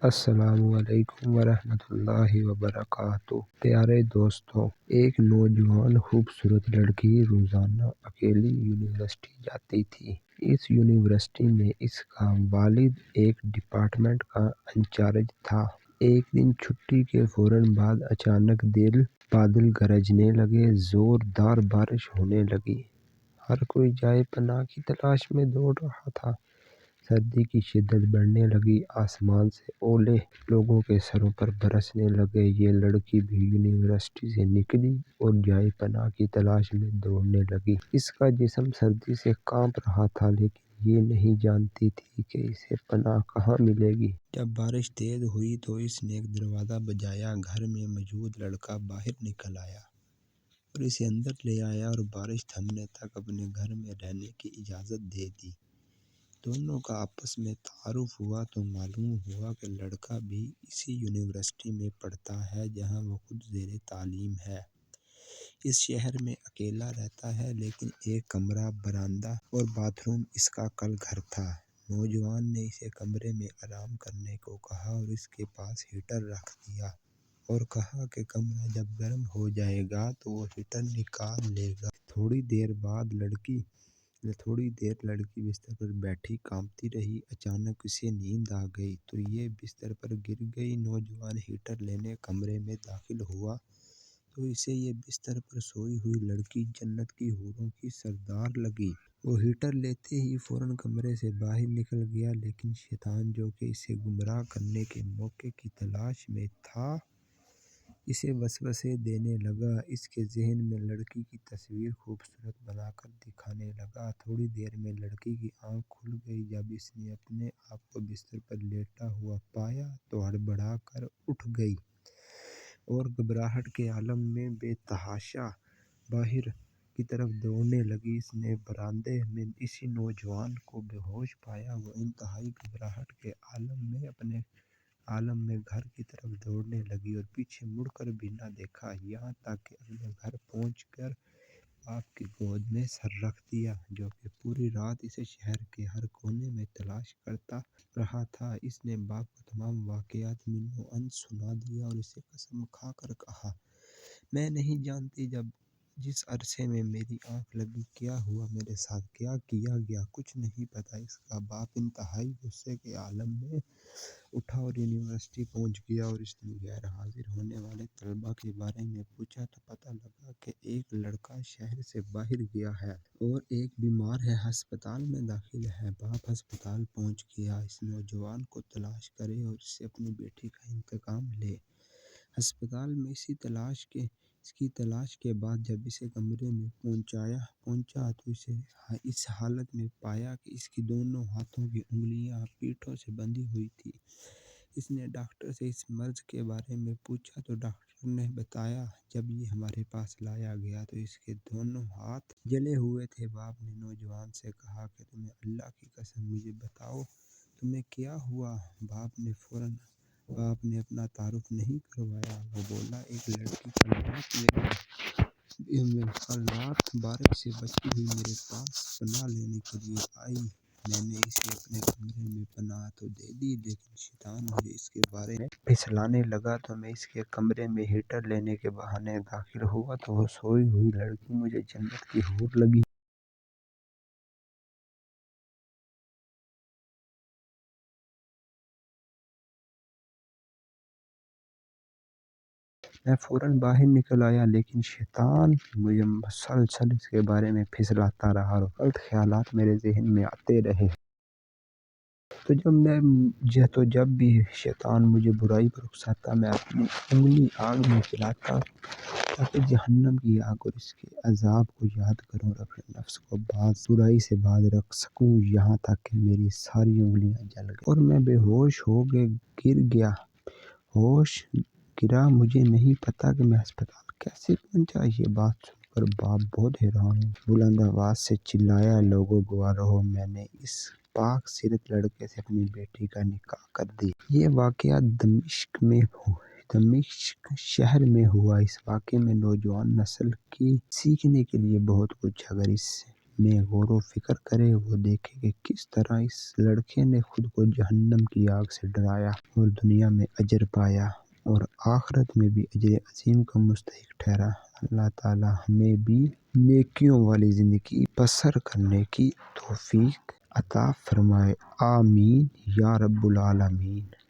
السلام علیکم ورحمۃ اللہ وبرکاتہ۔ پیارے دوستوں، ایک نوجوان خوبصورت لڑکی روزانہ اکیلی یونیورسٹی جاتی تھی۔ اس یونیورسٹی میں اس کا والد ایک ڈپارٹمنٹ کا انچارج تھا۔ ایک دن چھٹی کے فوراً بعد اچانک بادل گرجنے لگے، زوردار بارش ہونے لگی۔ ہر کوئی جائے پناہ کی تلاش میں دوڑ رہا تھا۔ سردی کی شدت بڑھنے لگی، آسمان سے اولے لوگوں کے سروں پر برسنے لگے۔ یہ لڑکی بھی یونیورسٹی سے نکلی اور جائے پناہ کی تلاش میں دوڑنے لگی۔ اس کا جسم سردی سے کانپ رہا تھا، لیکن یہ نہیں جانتی تھی کہ اسے پناہ کہاں ملے گی۔ جب بارش تیز ہوئی تو اس نے ایک دروازہ بجایا۔ گھر میں موجود لڑکا باہر نکل آیا اور اسے اندر لے آیا اور بارش تھمنے تک اپنے گھر میں رہنے کی اجازت دے دی۔ دونوں کا آپس میں تعارف ہوا تو معلوم ہوا کہ لڑکا بھی اسی یونیورسٹی میں پڑھتا ہے جہاں وہ خود زیر تعلیم ہے۔ اس شہر میں اکیلا رہتا ہے، لیکن ایک کمرہ، برآمدہ اور باتھ روم اس کا کل گھر تھا۔ نوجوان نے اسے کمرے میں آرام کرنے کو کہا اور اس کے پاس ہیٹر رکھ دیا اور کہا کہ کمرہ جب گرم ہو جائے گا تو وہ ہیٹر نکال لے گا۔ تھوڑی دیر لڑکی بستر پر بیٹھی کانپتی رہی۔ اچانک اسے نیند آ گئی تو یہ بستر پر گر گئی۔ نوجوان ہیٹر لینے کمرے میں داخل ہوا تو اسے یہ بستر پر سوئی ہوئی لڑکی جنت کی حوروں کی سردار لگی۔ وہ ہیٹر لیتے ہی فوراً کمرے سے باہر نکل گیا، لیکن شیطان جو کہ اسے گمراہ کرنے کے موقع کی تلاش میں تھا، اسے وسوسے دینے لگا۔ اس کے ذہن میں لڑکی کی تصویر خوبصورت بنا کر دکھانے لگا۔ تھوڑی دیر میں لڑکی کی آنکھ کھل گئی۔ جب اس نے اپنے آپ کو بستر پر لیٹا ہوا پایا تو ہڑبڑا کر اٹھ گئی اور گھبراہٹ کے عالم میں بے تحاشا باہر کی طرف دوڑنے لگی۔ اس نے برآمدے میں اسی نوجوان کو بے ہوش پایا۔ وہ انتہائی گھبراہٹ کے عالم میں گھر کی طرف دوڑنے لگی اور پیچھے مڑ کر بھی نہ دیکھا، یہاں تک کہ اپنے گھر پہنچ کر باپ کی گود میں سر رکھ دیا، جو کہ پوری رات اسے شہر کے ہر کونے میں تلاش کرتا رہا تھا۔ اس نے باپ کو تمام واقعات من و عن سنا دیا اور اسے قسم کھا کر کہا، میں نہیں جانتی جس عرصے میں میری آنکھ لگی کیا ہوا، میرے ساتھ کیا کیا گیا، کچھ نہیں پتا۔ اس کا باپ انتہائی غصے کے عالم میں اٹھا اور یونیورسٹی پہنچ گیا اور اس نے غیر حاضر ہونے والے طلباء کے بارے میں پوچھا تو پتہ لگا کہ ایک لڑکا شہر سے باہر گیا ہے اور ایک بیمار ہے، ہسپتال میں داخل ہے۔ باپ ہسپتال پہنچ گیا، اس نوجوان کو تلاش کرے اور اس سے اپنی بیٹی کا انتقام لے۔ ہسپتال میں اس کی تلاش کے بعد جب اسے کمرے میں پہنچا تو اسے اس حالت میں پایا کہ اس کی دونوں ہاتھوں کی انگلیاں پیٹھوں سے بندھی ہوئی تھی۔ اس نے ڈاکٹر سے اس مرض کے بارے میں پوچھا تو ڈاکٹر نے بتایا۔ جب یہ ہمارے پاس لایا گیا تو اس کے دونوں ہاتھ جلے ہوئے تھے۔ باپ نے نوجوان سے کہا کہ تمہیں اللہ کی قسم مجھے بتاؤ تمہیں کیا ہوا۔ باپ نے اپنا تعارف نہیں کروایا۔ وہ بولا، ایک لڑکی کل رات بارش سے بچتی ہوئی میرے پاس پناہ لینے کے لیے آئی۔ میں نے اسے اپنے کمرے میں پناہ تو دے دی، لیکن شیطان مجھے اس کے بارے میں پھسلانے لگا تو میں اس کے کمرے میں ہیٹر لینے کے بہانے داخل ہوا تو وہ سوئی ہوئی لڑکی مجھے جنت کی حور لگی۔ میں فوراً باہر نکل آیا، لیکن شیطان مجھے مسلسل اس کے بارے میں پھسلاتا رہا اور غلط خیالات میرے ذہن میں آتے رہے۔ تو جب بھی شیطان مجھے برائی پر اکساتا، میں اپنی انگلی آگ میں جلاتا تاکہ جہنم کی آگ اور اس کے عذاب کو یاد کروں اور اپنے نفس کو برائی سے باز رکھ سکوں، یہاں تک کہ میری ساری انگلیاں جل گئیں اور میں بے ہوش ہو کے گرا۔ مجھے نہیں پتا کہ میں ہسپتال کیسے پہنچا۔ یہ بات سن کر باپ بہت حیران ہوا۔ بلند آواز سے چلایا، لوگوں گواہ رہو، میں نے اس پاک سیرت لڑکے سے اپنی بیٹی کا نکاح کر دیا۔ یہ واقعہ دمشق شہر میں ہوا۔ اس واقعے میں نوجوان نسل کی سیکھنے کے لیے بہت کچھ ہے۔ اگر اس میں غور و فکر کرے، وہ دیکھے کہ کس طرح اس لڑکے نے خود کو جہنم کی آگ سے ڈرایا اور دنیا میں اجر پایا اور آخرت میں بھی اجر عظیم کا مستحق ٹھہرا۔ اللہ تعالی ہمیں بھی نیکیوں والی زندگی بسر کرنے کی توفیق عطا فرمائے، آمین یا رب العالمین۔